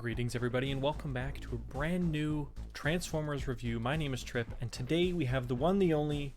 Greetings everybody and welcome back to a brand new Transformers review. My name is Trip and today we have the one, the only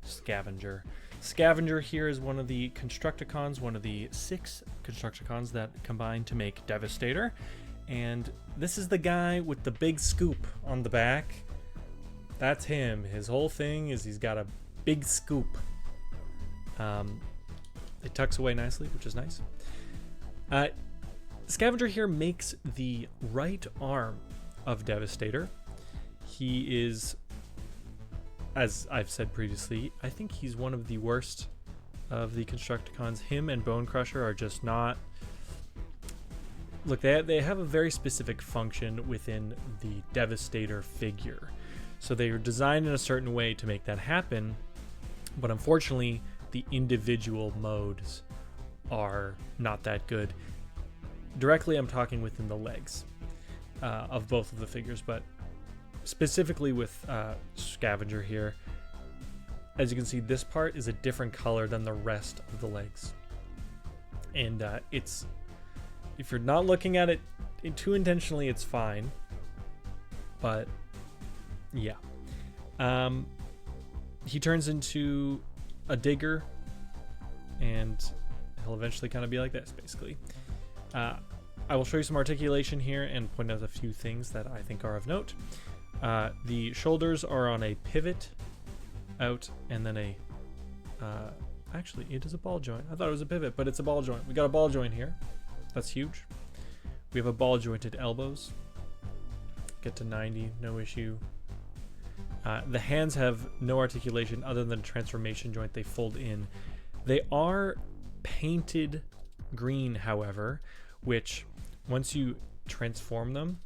Scavenger. Scavenger here is one of the Constructicons, one of the 6 Constructicons that combine to make Devastator. And this is the guy with the big scoop on the back. That's him. His whole thing is he's got a big scoop. It tucks away nicely, which is nice. Scavenger here makes the right arm of Devastator. He is, as I've said previously, I think he's one of the worst of the Constructicons. Him and Bone Crusher are just not... Look, they have a very specific function within the Devastator figure. So they are designed in a certain way to make that happen, but unfortunately, the individual modes are not that good. Directly, I'm talking within the legs of both of the figures, but specifically with Scavenger here, as you can see, this part is a different color than the rest of the legs. And it's, if you're not looking at it too intentionally, it's fine. But yeah, he turns into a digger, and he'll eventually kind of be like this, basically. I will show you some articulation here and point out a few things that I think are of note. The shoulders are on a pivot out, and then a... actually, it is a ball joint. I thought it was a pivot, but it's a ball joint. We got a ball joint here. That's huge. We have a ball jointed elbows. Get to 90, no issue. The hands have no articulation other than a transformation joint. They fold in. They are painted green, however, which once you transform them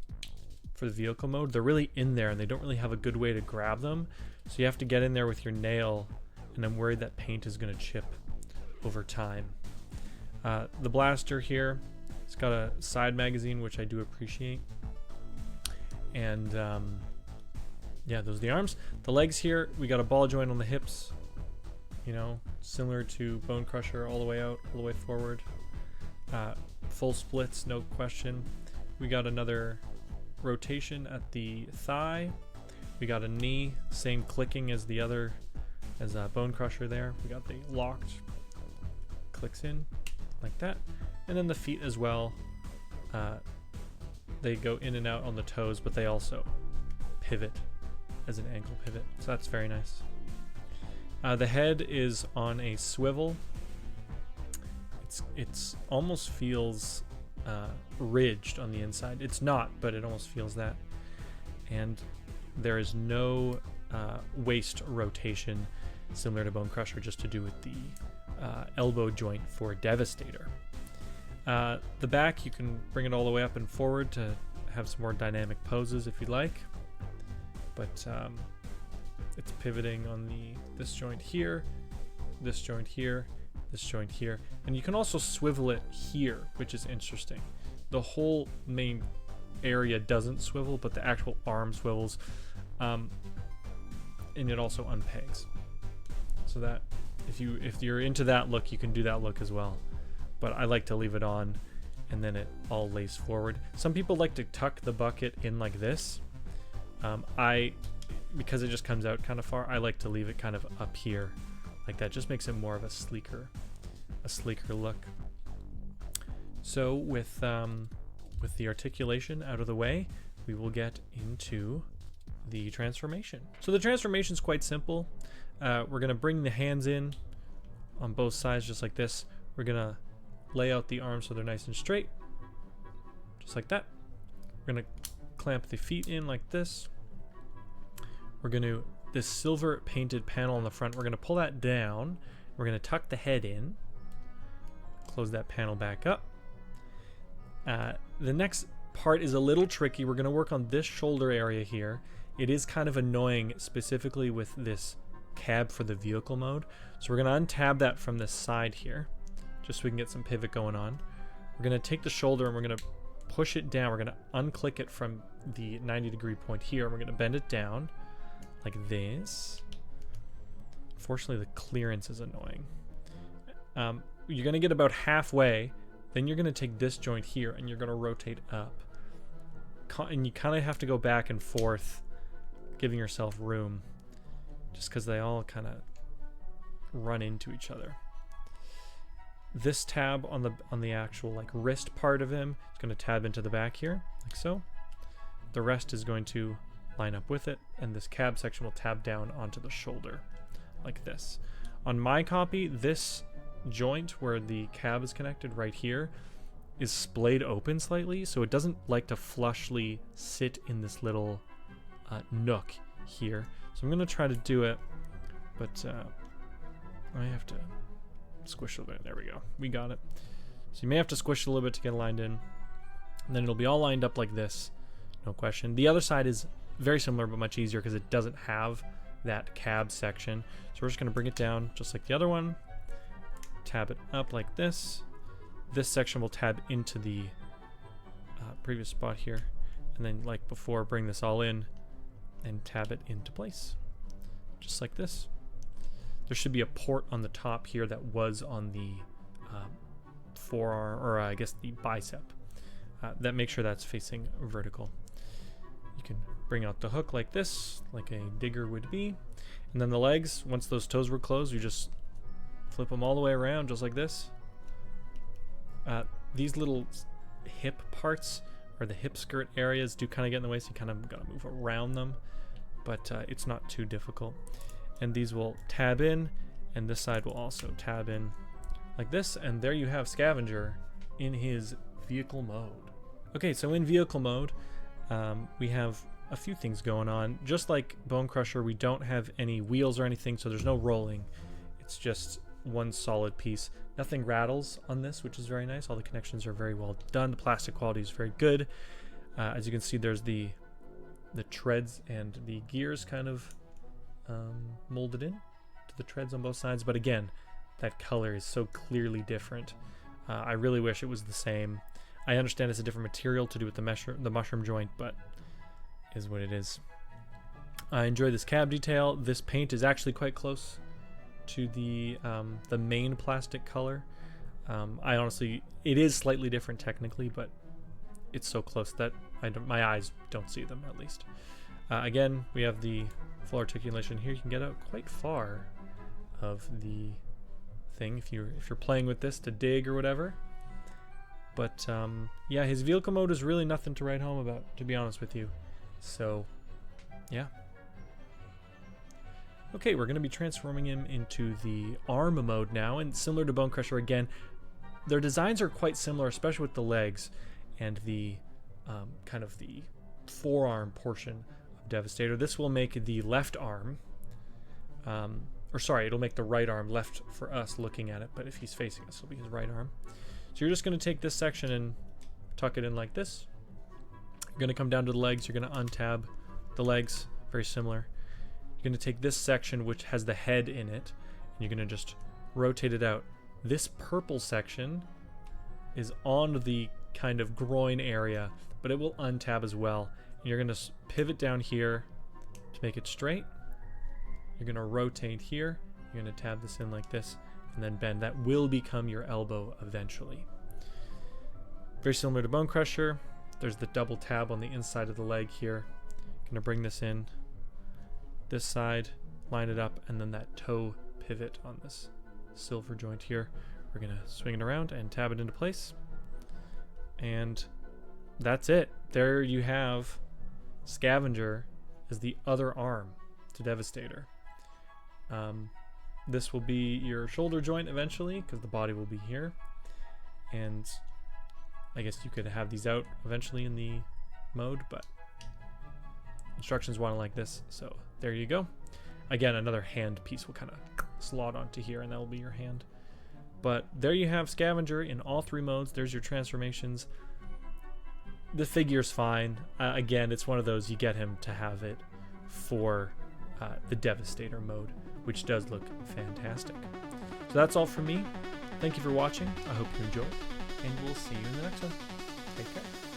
for the vehicle mode, they're really in there and they don't really have a good way to grab them. So you have to get in there with your nail, and I'm worried that paint is going to chip over time. The blaster here, it's got a side magazine, which I do appreciate. And yeah, those are the arms. The legs here, we got a ball joint on the hips, you know, similar to Bone Crusher, all the way out, all the way forward. Full splits, no question. We got another rotation at the thigh. We got a knee, same clicking as the other, as Bone Crusher there. We got the locked, clicks in like that. And then the feet as well. They go in and out on the toes, but they also pivot as an ankle pivot. So that's very nice. The head is on a swivel. It's almost feels ridged on the inside. It's not, but it almost feels that. And there is no waist rotation similar to Bone Crusher, just to do with the elbow joint for Devastator. The back, you can bring it all the way up and forward to have some more dynamic poses if you'd like. But it's pivoting on this joint here, this joint here, this joint here, and you can also swivel it here, which is interesting. The whole main area doesn't swivel, but the actual arm swivels, and it also unpegs. So that if you're into that look, you can do that look as well. But I like to leave it on, and then it all lays forward. Some people like to tuck the bucket in like this. Because it just comes out kind of far, I like to leave it kind of up here like that. Just makes it more of a sleeker look. So with the articulation out of the way, we will get into the transformation. So the transformation is quite simple. We're gonna bring the hands in on both sides just like this. We're gonna lay out the arms so they're nice and straight, just like that. We're gonna clamp the feet in like this. We're gonna, this silver painted panel on the front, we're gonna pull that down. We're gonna tuck the head in, close that panel back up. The next part is a little tricky. We're gonna work on this shoulder area here. It is kind of annoying, specifically with this cab for the vehicle mode. So we're gonna untab that from this side here, just so we can get some pivot going on. We're gonna take the shoulder and we're gonna push it down. We're gonna unclick it from the 90-degree point here, and we're gonna bend it down like this. Unfortunately, the clearance is annoying. You're gonna get about halfway, then you're gonna take this joint here and you're gonna rotate up. and you kind of have to go back and forth, giving yourself room, just because they all kind of run into each other. This tab on the actual like wrist part of him is going to tab into the back here, like so. The rest is going to line up with it, and this cab section will tab down onto the shoulder, like this. On my copy, this joint where the cab is connected right here is splayed open slightly, so it doesn't like to flushly sit in this little nook here. So I'm going to try to do it, but I have to squish a little bit. There we go. We got it. So you may have to squish a little bit to get lined in, and then it'll be all lined up like this, no question. The other side is very similar but much easier because it doesn't have that cab section. So we're just going to bring it down just like the other one, tab it up like this. This section will tab into the previous spot here, and then like before, bring this all in and tab it into place, just like this. There should be a port on the top here that was on the forearm, or I guess the bicep. That makes sure that's facing vertical. You can bring out the hook like this, like a digger would be. And then the legs, once those toes were closed, you just flip them all the way around, just like this. These little hip parts, or the hip skirt areas, do kind of get in the way, so you kind of gotta move around them. But it's not too difficult. And these will tab in, and this side will also tab in like this. And there you have Scavenger in his vehicle mode. Okay, so in vehicle mode, we have a few things going on. Just like Bone Crusher, we don't have any wheels or anything, so there's no rolling. It's just one solid piece. Nothing rattles on this, which is very nice. All the connections are very well done. The plastic quality is very good. As you can see, there's the treads and the gears kind of molded in to the treads on both sides. But again, that color is so clearly different. I really wish it was the same. I understand it's a different material to do with the mushroom joint, but is what it is. I enjoy this cab detail. This paint is actually quite close to the main plastic color. I honestly, it is slightly different technically, but it's so close that my eyes don't see them, at least. Again, we have the full articulation here. You can get out quite far of the thing if you're playing with this to dig or whatever. But yeah, his vehicle mode is really nothing to write home about, to be honest with you. So yeah. Okay, we're going to be transforming him into the arm mode now, and similar to Bone Crusher again, their designs are quite similar, especially with the legs and the kind of the forearm portion of Devastator. This will make the left arm, or sorry, it'll make the right arm left for us looking at it, but if he's facing us, it'll be his right arm. So you're just going to take this section and tuck it in like this. You're going to come down to the legs. You're going to untab the legs, very similar. You're going to take this section, which has the head in it, and you're going to just rotate it out. This purple section is on the kind of groin area, but it will untab as well. And you're going to pivot down here to make it straight. You're going to rotate here. You're going to tab this in like this, and then bend. That will become your elbow eventually. Very similar to Bone Crusher. There's the double tab on the inside of the leg here. Going to bring this in this side, line it up, and then that toe pivot on this silver joint here. We're going to swing it around and tab it into place. And that's it. There you have Scavenger as the other arm to Devastator. This will be your shoulder joint eventually, because the body will be here. And I guess you could have these out eventually in the mode, but instructions want it like this, so there you go. Again, another hand piece will kind of slot onto here, and that will be your hand. But there you have Scavenger in all three modes. There's your transformations. The figure's fine. Again, it's one of those, you get him to have it for the Devastator mode, which does look fantastic. So that's all from me. Thank you for watching. I hope you enjoyed, and we'll see you in the next one. Take care.